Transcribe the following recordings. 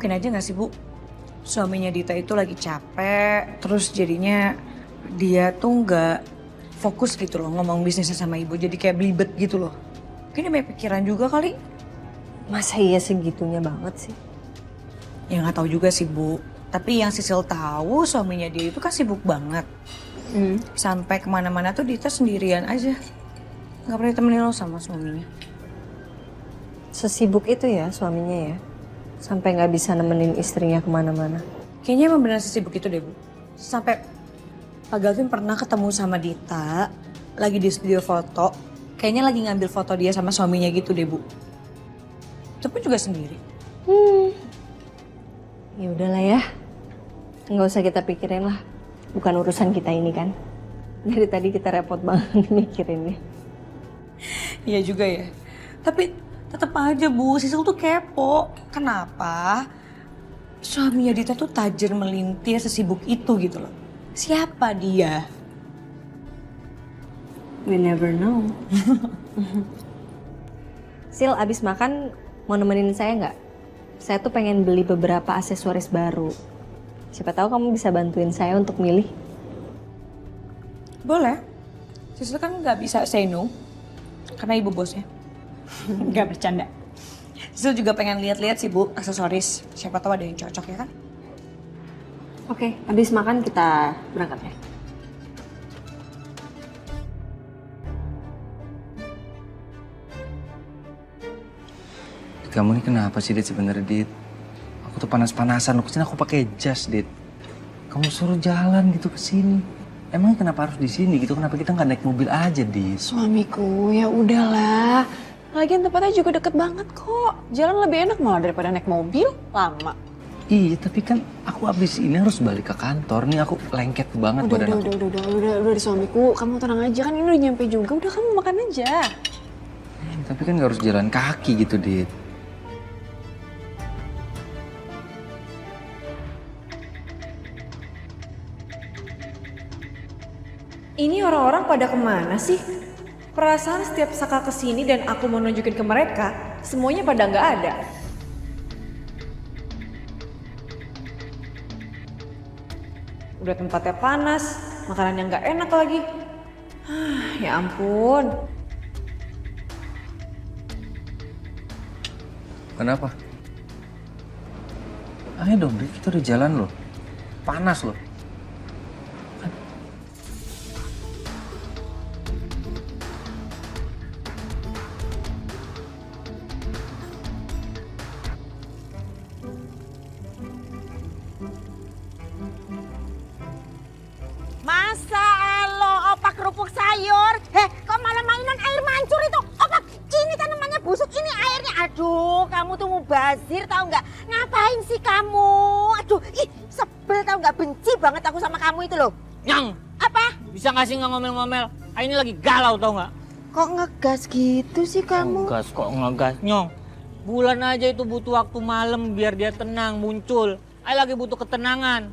mungkin aja gak sih Bu? Suaminya Dita itu lagi capek, terus jadinya dia tuh gak fokus gitu loh ngomong bisnisnya sama ibu. Jadi kayak belibet gitu loh. Mungkin dia banyak pikiran juga kali. Masa iya segitunya banget sih? Ya gak tahu juga sih Bu. Tapi yang Sisil tahu suaminya dia itu kan sibuk banget. Sampai kemana-mana tuh Dita sendirian aja. Gak pernah temenin lo sama suaminya. Sesibuk itu ya suaminya ya? Sampai nggak bisa nemenin istrinya kemana-mana. Kayaknya emang benar sesibuk itu deh Bu. Sampai Pak Gavin pernah ketemu sama Dita. Lagi di studio foto. Kayaknya lagi ngambil foto dia sama suaminya gitu deh Bu. Itu pun juga sendiri. Ya udahlah ya. Nggak usah kita pikirin lah. Bukan urusan kita ini kan. Dari tadi kita repot banget mikirinnya. Iya juga ya. Tapi tetap aja Bu, Sisil tuh kepo. Kenapa suaminya Dita tuh tajir melintir sesibuk itu gitu loh. Siapa dia? We never know. Sil, abis makan mau nemenin saya nggak? Saya tuh pengen beli beberapa aksesoris baru. Siapa tahu kamu bisa bantuin saya untuk milih. Boleh. Sisil kan nggak bisa say no. Karena ibu bosnya. Nggak bercanda. Sisil juga pengen lihat-lihat sih Bu, aksesoris. Siapa tahu ada yang cocok ya kan? Oke, abis makan kita berangkat ya. Kamu ini kenapa sih, Dit, sebenarnya, Dit? Aku tuh panas-panasan, loh. Kesini aku pakai jas, Dit. Kamu suruh jalan gitu ke sini. Emangnya kenapa harus di sini gitu? Kenapa kita nggak naik mobil aja, Dit? Suamiku, ya udahlah. Lagian tempatnya juga deket banget kok. Jalan lebih enak malah daripada naik mobil, lama. Iya, tapi kan aku abis ini harus balik ke kantor. Nih aku lengket banget badan aku. Udah, suamiku. Kamu tenang aja, kan ini udah nyampe juga. Udah kamu makan aja. Tapi kan nggak harus jalan kaki gitu, Dit. Ini orang-orang pada kemana sih? Perasaan setiap Saka kesini dan aku mau nunjukin ke mereka, semuanya pada nggak ada. Udah tempatnya panas, makanan yang nggak enak lagi. Ya ampun. Kenapa? Ayo dong, Dit. Kita udah jalan loh. Panas loh. Masa lo opak kerupuk sayur? Kok malah mainan air mancur itu? Opak, ini tanamannya busuk, ini airnya. Aduh, kamu tuh mubazir tau nggak? Ngapain sih kamu? Aduh, sebel tau nggak? Benci banget aku sama kamu itu loh. Nyang! Apa? Bisa nggak sih nggak ngomel-ngomel? Ini lagi galau tau nggak? Kok ngegas gitu sih kamu? Ngegas kok ngegas, Nyong. Bulan aja itu butuh waktu malam biar dia tenang, muncul. Ayo lagi butuh ketenangan.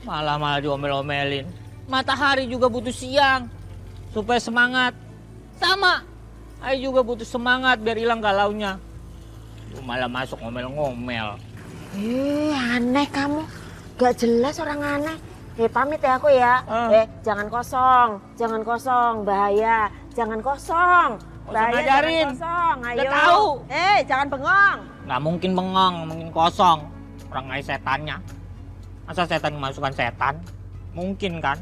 Malah diomel-omelin. Matahari juga butuh siang supaya semangat. Sama, Ayo juga butuh semangat biar hilang galaunya. Lu malah masuk ngomel-ngomel. Aneh kamu. Gak jelas orang aneh. Pamit ya aku ya. Jangan kosong, bahaya. Jangan kosong. Bahaya, ngajarin. jangan kosong. Ayo. Udah tahu. Jangan bengong. Nggak mungkin bengong, mungkin kosong. Orang kayak setannya. Masa setan memasukkan setan? Mungkin kan?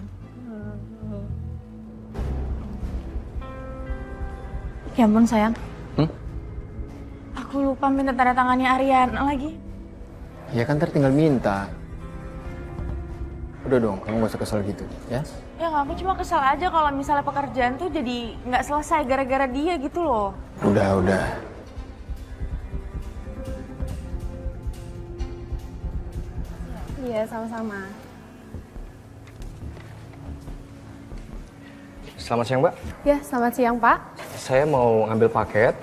Ya ampun sayang. Aku lupa minta tanda tangannya Ariana lagi. Ya kan ntar tinggal minta. Udah dong, kamu gak usah kesel gitu, ya? Ya aku cuma kesal aja kalau misalnya pekerjaan tuh jadi nggak selesai gara-gara dia gitu loh. Udah. Iya, sama-sama. Selamat siang, Mbak. Ya, selamat siang Pak. Saya mau ngambil paket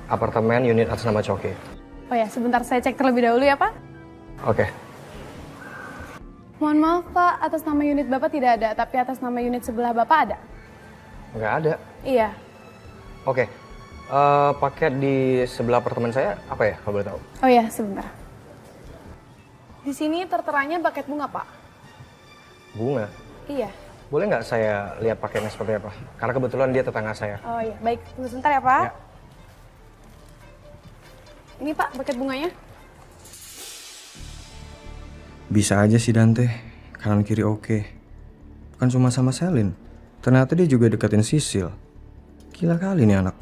apartemen unit atas nama Coki. Oh ya, sebentar saya cek terlebih dahulu ya Pak. Oke. Mohon maaf Pak, atas nama unit Bapak tidak ada, tapi atas nama unit sebelah Bapak ada. Nggak ada. Iya. Oke. Paket di sebelah apartemen saya apa ya, kalau boleh tahu? Oh ya, sebentar. Di sini terteranya paket bunga, Pak. Bunga? Iya. Boleh nggak saya lihat paketnya seperti apa? Karena kebetulan dia tetangga saya. Oh iya, baik. Tunggu sebentar ya, Pak. Ya. Ini, Pak, paket bunganya. Bisa aja sih Dante, kanan kiri oke. Bukan cuma sama Selin, ternyata dia juga deketin Sisil. Gila kali nih anak.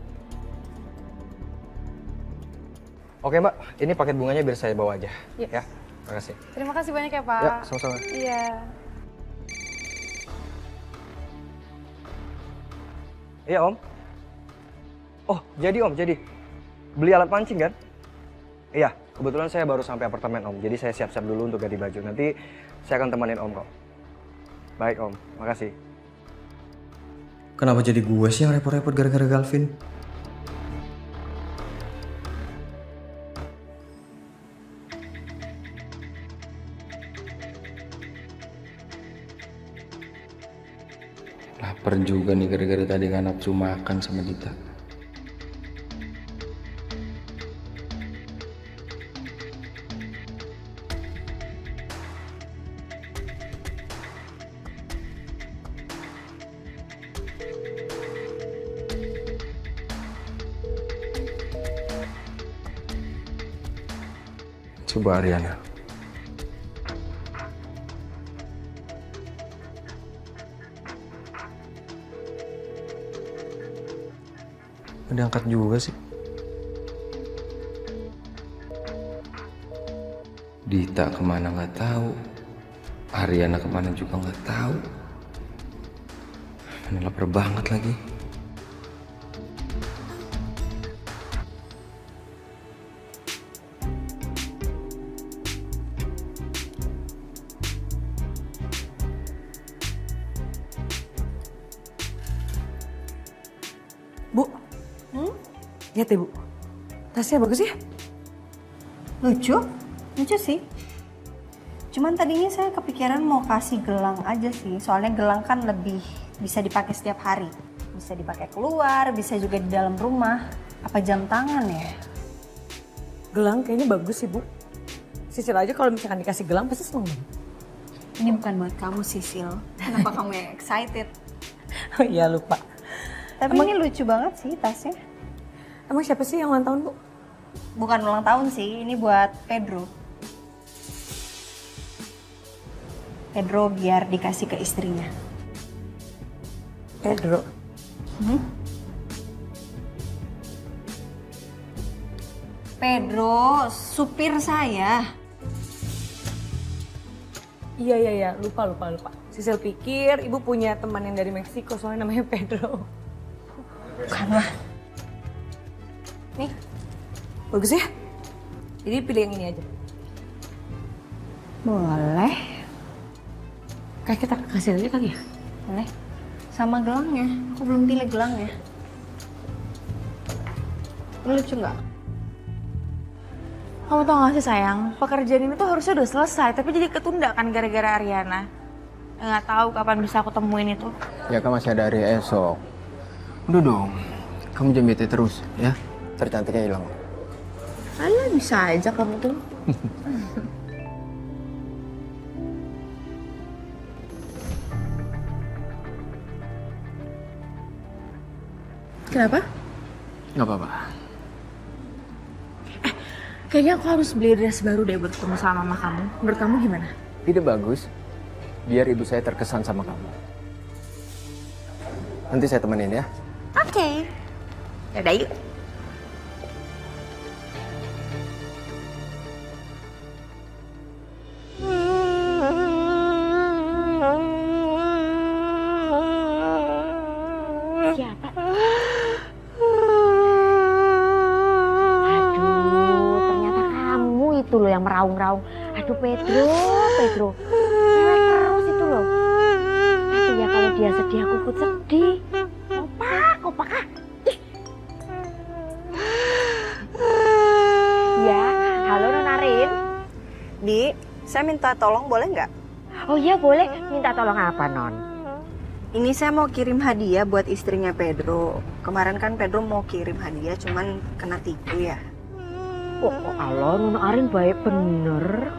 Oke Mbak, ini paket bunganya biar saya bawa aja. Iya. Ya, makasih. Terima kasih banyak ya, Pak. Ya, sama-sama. Iya. Iya Om. Oh, jadi Om, jadi. Beli alat pancing kan? Iya, kebetulan saya baru sampai apartemen Om, jadi saya siap-siap dulu untuk ganti baju. Nanti saya akan temenin Om kok. Baik Om, makasih. Kenapa jadi gue sih yang repot-repot gara-gara Galvin? Lapar juga nih gara-gara tadi gak nafsu makan sama Dita. Coba Ariana. Udah angkat juga sih. Dita kemana nggak tahu. Ariana kemana juga nggak tahu. Ini lapar banget lagi. Bu, lihat deh Bu, tasnya bagus ya? Lucu? Lucu sih. Cuman tadinya saya kepikiran mau kasih gelang aja sih. Soalnya gelang kan lebih bisa dipakai setiap hari. Bisa dipakai keluar, bisa juga di dalam rumah. Apa jam tangan ya? Gelang kayaknya bagus sih Bu. Sisil aja kalau misalkan dikasih gelang pasti seneng banget. Ini bukan buat kamu, Sisil. Kenapa kamu yang excited? Oh iya lupa. Tapi ini lucu banget sih tasnya. Emang siapa sih yang ulang tahun Bu? Bukan ulang tahun sih, ini buat Pedro. Pedro biar dikasih ke istrinya. Pedro. Pedro, supir saya. Iya, lupa. Sisil pikir ibu punya teman yang dari Meksiko soalnya namanya Pedro. Bukan lah. Nih, bagus ya? Jadi pilih yang ini aja. Boleh. Kayak kita kasih aja kali ya? Boleh. Sama gelangnya. Aku belum pilih gelangnya. Ini lucu nggak? Kamu tau gak sih sayang, pekerjaan ini tuh harusnya udah selesai, tapi jadi ketunda kan gara-gara Ariana. Nggak tahu kapan bisa aku temuin itu. Ya kan masih ada hari esok. Udah dong, kamu jangan bete terus ya. Tercantiknya hilang. Alah bisa aja kamu tuh. Kenapa? Nggak apa-apa. Kayaknya aku harus beli dress baru deh buat ketemu sama mama kamu. Menurut kamu gimana? Ide bagus. Biar ibu saya terkesan sama kamu. Nanti saya temenin ya. Oke. Yaudah yuk. Siapa? Aduh, ternyata kamu itu loh yang meraung-raung. Aduh Pedro. Cewek terus itu loh. Tapi ya kalau dia sedih aku ikut sedih. Kopak ah. Ih. Ya, halo Nona Rin. Di, saya minta tolong boleh nggak? Oh iya boleh, minta tolong apa Non? Ini saya mau kirim hadiah buat istrinya Pedro. Kemarin kan Pedro mau kirim hadiah, cuman kena tipu ya. Oh Allah, Nona Arin baik bener.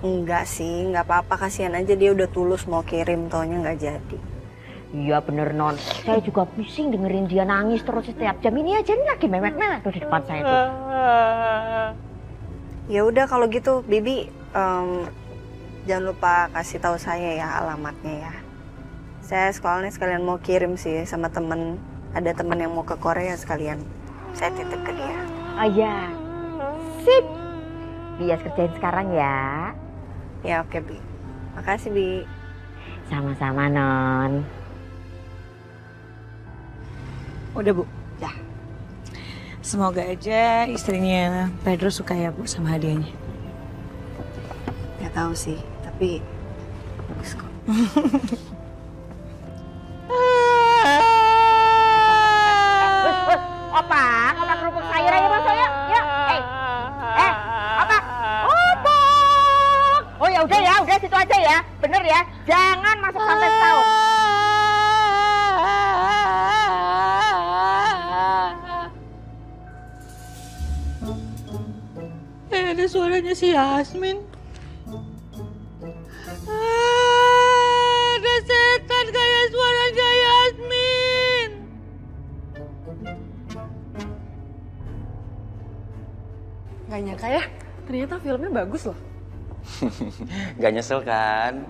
Enggak sih, nggak apa-apa, kasihan aja dia udah tulus mau kirim, taunya nggak jadi. Iya bener non, saya juga pusing dengerin dia nangis terus setiap jam. Ini aja nih lagi mewek-mewek tuh di depan saya tuh. Ya udah kalau gitu, Bibi jangan lupa kasih tahu saya ya alamatnya ya. Saya sekolahnya sekalian mau kirim sih sama temen, ada temen yang mau ke Korea sekalian. Saya titip ke dia. Oh iya, sip. Bias kerjain sekarang ya. Ya oke Bi, makasih Bi. Sama-sama non. Udah Bu. Ya. Semoga aja istrinya Pedro suka ya Bu sama hadiahnya. Gak tahu sih, tapi bagus kok. Opak kerupuk sayur aja mas ya. Ya, opak. Opak. Oh ya udah situ aja ya. Bener ya, jangan masuk sampai setahun. Ada suaranya si Yasmin. Ada setan kayak suaranya Yasmin. Gak nyangka ya, ternyata filmnya bagus loh. Gak nyesel kan?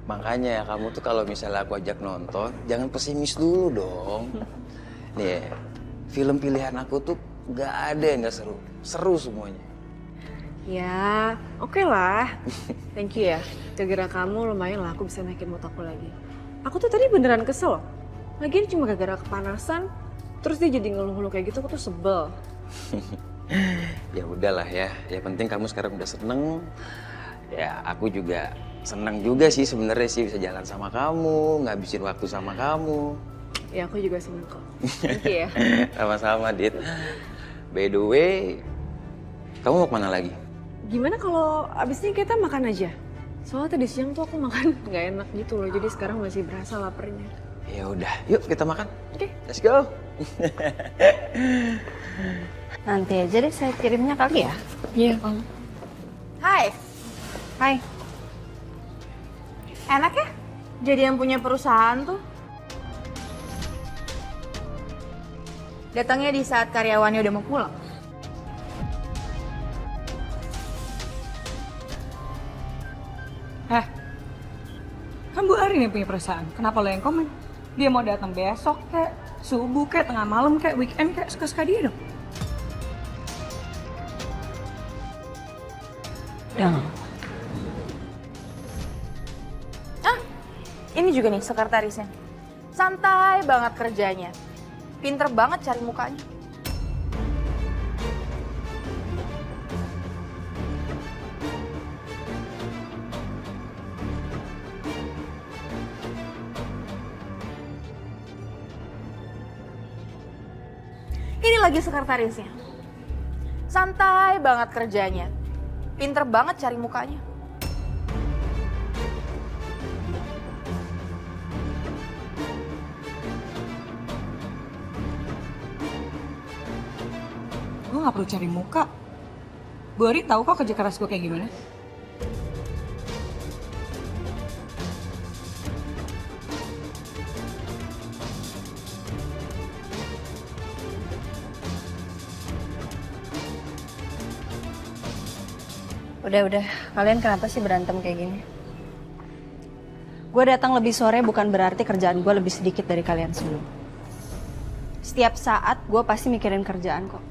Makanya kamu tuh kalau misalnya aku ajak nonton, jangan pesimis dulu dong. Nih, film pilihan aku tuh gak ada yang gak seru. Seru semuanya. Ya, oke lah. Thank you ya. Gara-gara kamu lumayan lah aku bisa naikin mood aku lagi. Aku tuh tadi beneran kesel loh. Lagian cuma gara-gara kepanasan, terus dia jadi ngeluh-ngeluh kayak gitu, aku tuh sebel. Ya udahlah ya. Yang penting kamu sekarang udah seneng. Ya aku juga seneng juga sih sebenarnya sih bisa jalan sama kamu, ngabisin waktu sama kamu. Ya aku juga seneng kok. Thank you ya. Sama-sama, Dit. By the way, kamu mau kemana lagi? Gimana kalau abis ini kita makan aja? Soalnya tadi siang tuh aku makan nggak enak gitu loh, jadi sekarang masih berasa laparnya. Ya udah, yuk kita makan. Oke. Let's go. Nanti aja deh saya kirimnya kali ya. Iya. Hai. Hai. Enak ya? Jadi yang punya perusahaan tuh. Datangnya di saat karyawannya udah mau pulang. Kan Bu Arin yang punya perusahaan, kenapa lo yang komen? Dia mau datang besok kek, subuh kek, tengah malam kek, weekend kek, suka-suka dia dong. Ini juga nih sekretarisnya. Santai banget kerjanya. Pinter banget cari mukanya. Ini lagi sekretarisnya. Santai banget kerjanya. Pinter banget cari mukanya. Gue gak perlu cari muka. Bu Arin tahu kok kerja keras gue kayak gimana. Udah, kalian kenapa sih berantem kayak gini? Gue datang lebih sore bukan berarti kerjaan gue lebih sedikit dari kalian semua. Setiap saat gue pasti mikirin kerjaan kok.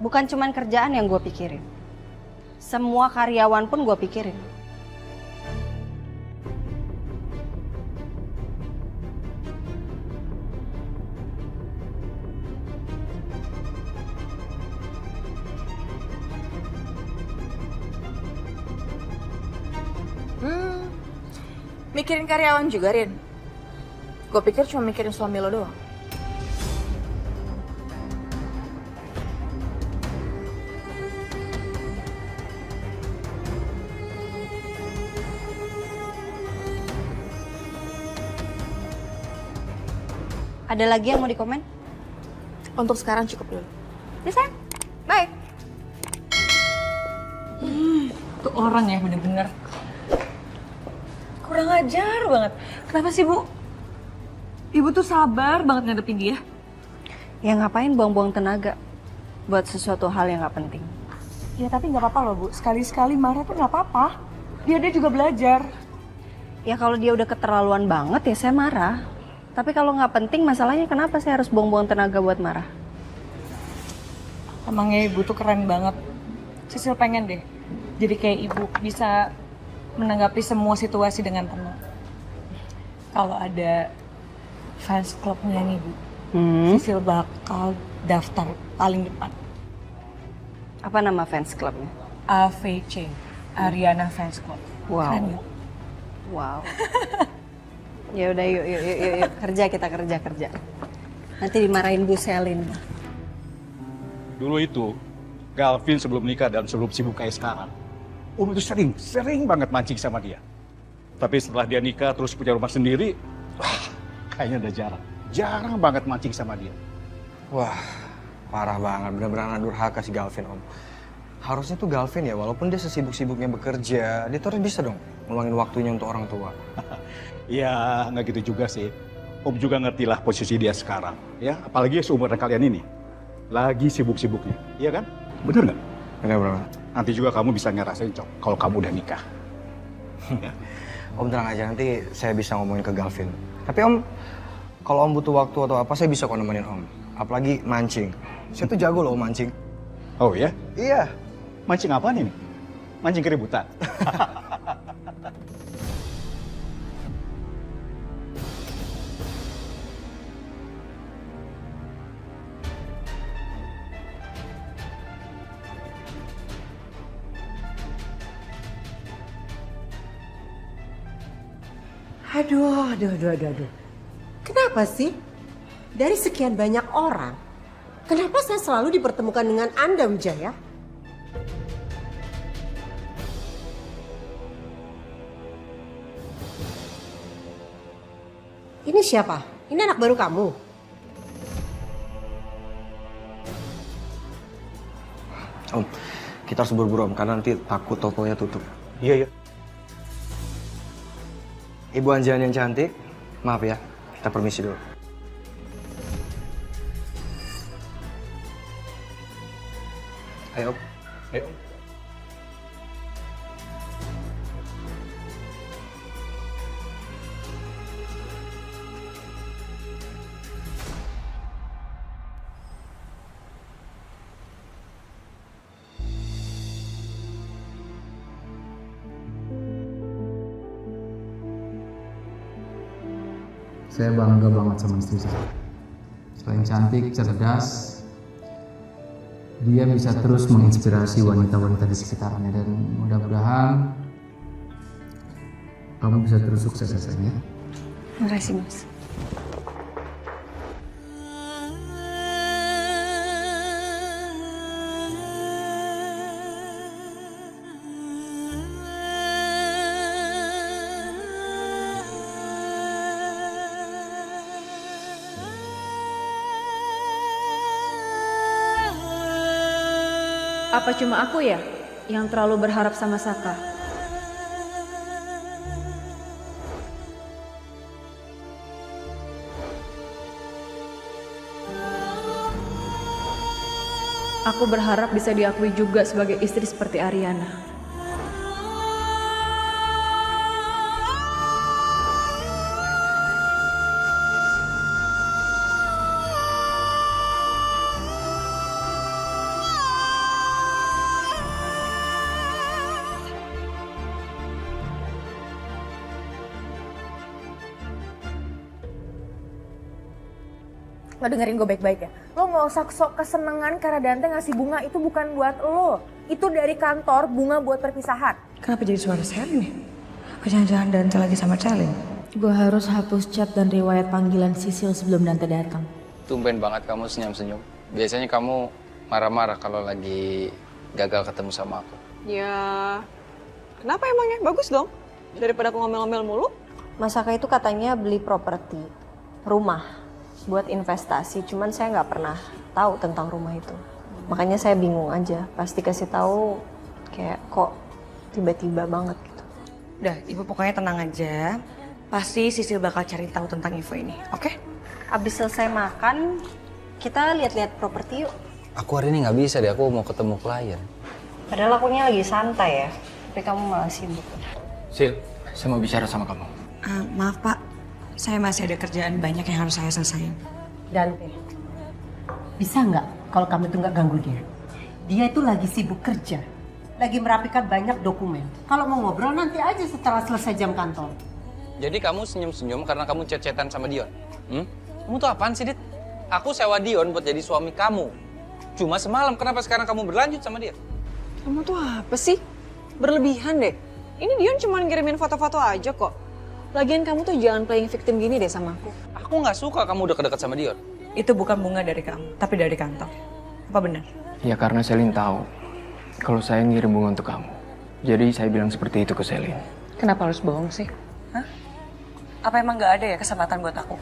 Bukan cuman kerjaan yang gue pikirin. Semua karyawan pun gue pikirin. Mikirin karyawan juga, Rin? Gue pikir cuma mikirin suami lo doang. Ada lagi yang mau dikomen? Untuk sekarang cukup dulu. Ya sayang, bye. Tuh, tuh orang ya bener-bener kurang ajar banget. Kenapa sih Bu? Ibu tuh sabar banget ngadepin dia. Ya ngapain buang-buang tenaga buat sesuatu hal yang nggak penting. Ya tapi nggak apa-apa loh Bu, sekali-sekali marah tuh nggak apa-apa. Dia juga belajar. Ya kalau dia udah keterlaluan banget ya saya marah. Tapi kalau nggak penting masalahnya kenapa saya harus buang-buang tenaga buat marah? Emangnya Ibu tuh keren banget. Sisil pengen deh jadi kayak Ibu, bisa menanggapi semua situasi dengan tenang. Kalau ada fans clubnya nih Bu, Sisil bakal daftar paling depan. Apa nama fans clubnya? AVC, Ariana Fans Club. Wow. Keren, ya? Wow. Ya udah yuk kerja kita kerja. Nanti dimarahin Bu Selin. Dulu itu Galvin sebelum nikah dan sebelum sibuk kayak sekarang, Om itu sering banget mancing sama dia. Tapi setelah dia nikah terus punya rumah sendiri, kayaknya udah jarang banget mancing sama dia. Wah, parah banget. Bener-bener durhaka si Galvin, Om. Harusnya tuh Galvin ya, walaupun dia sesibuk-sibuknya bekerja, dia tuh harus bisa dong ngeluangin waktunya untuk orang tua. Ya, nggak gitu juga sih. Om juga ngerti lah posisi dia sekarang. Ya, apalagi seumuran kalian ini. Lagi sibuk-sibuknya, iya kan? Bener nggak? Bener-bener. Nanti juga kamu bisa ngerasain, Cok, kalau kamu udah nikah. Om tenang aja, nanti saya bisa ngomongin ke Galvin. Tapi Om, kalau Om butuh waktu atau apa, saya bisa kok nemenin Om. Apalagi mancing. Saya tuh jago loh mancing. Oh ya? Iya. Mancing apaan ini? Mancing keributan? Aduh. Kenapa sih? Dari sekian banyak orang, kenapa saya selalu dipertemukan dengan Anda, Wijaya? Ini siapa? Ini anak baru kamu? Om, kita harus buru-buru Om, karena nanti takut tokonya tutup. Iya. Ibu Anjani yang cantik, maaf ya, kita permisi dulu. Ayo Om. Ayo. Saya bangga banget sama istri saya. Selain cantik, cerdas, dia bisa terus menginspirasi wanita-wanita di sekitarnya dan mudah-mudahan kamu bisa terus sukses ya sayang ya. Makasih Mas. Apa cuma aku ya yang terlalu berharap sama Saka? Aku berharap bisa diakui juga sebagai istri seperti Ariana. Lo dengerin gue baik-baik ya. Lo gak usah sok kesenengan karena Dante ngasih bunga itu bukan buat lo. Itu dari kantor, bunga buat perpisahan. Kenapa jadi suara Selin nih? Apa jangan-jangan Dante lagi sama Selin? Gue harus hapus chat dan riwayat panggilan Sisil sebelum Dante datang. Tumben banget kamu senyum-senyum. Biasanya kamu marah-marah kalau lagi gagal ketemu sama aku. Ya, kenapa emangnya? Bagus dong. Daripada aku ngomel-ngomel mulu. Mas Saka itu katanya beli properti, rumah buat investasi, cuman saya nggak pernah tahu tentang rumah itu. Makanya saya bingung aja, pasti kasih tahu kayak kok tiba-tiba banget gitu. Udah, Ibu pokoknya tenang aja. Pasti Sisil bakal cari tahu tentang info ini, oke? Abis selesai makan, kita lihat-lihat properti yuk. Aku hari ini nggak bisa deh, aku mau ketemu klien. Padahal akunya lagi santai ya, tapi kamu malah sibuk. Sil, saya mau bicara sama kamu. Maaf Pak, saya masih ada kerjaan banyak yang harus saya selesaiin. Dante, bisa nggak kalau kamu tuh nggak ganggu dia? Dia itu lagi sibuk kerja, lagi merapikan banyak dokumen. Kalau mau ngobrol nanti aja setelah selesai jam kantor. Jadi kamu senyum-senyum karena kamu chat-chatan sama Dion? Kamu tuh apaan sih, Dit? Aku sewa Dion buat jadi suami kamu. Cuma semalam, kenapa sekarang kamu berlanjut sama dia? Kamu tuh apa sih? Berlebihan deh. Ini Dion cuma ngirimin foto-foto aja kok. Lagian kamu tuh jangan playing victim gini deh sama aku. Aku nggak suka kamu deket-deket sama Dion. Itu bukan bunga dari kamu, tapi dari kantor. Apa benar? Ya karena Selin tahu kalau saya ngirim bunga untuk kamu. Jadi saya bilang seperti itu ke Selin. Kenapa harus bohong sih? Hah? Apa emang nggak ada ya kesempatan buat aku?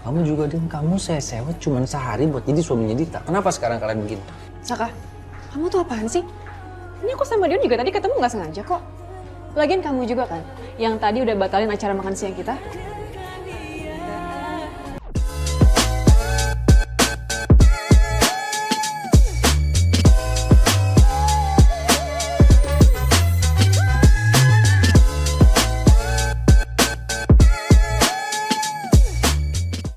Kamu juga, Din. Kamu saya sewa cuma sehari buat jadi suaminya Dita. Kenapa sekarang kalian begini? Saka, kamu tuh apaan sih? Ini aku sama Dion juga tadi ketemu nggak sengaja kok. Lagian kamu juga kan, yang tadi udah batalin acara makan siang kita.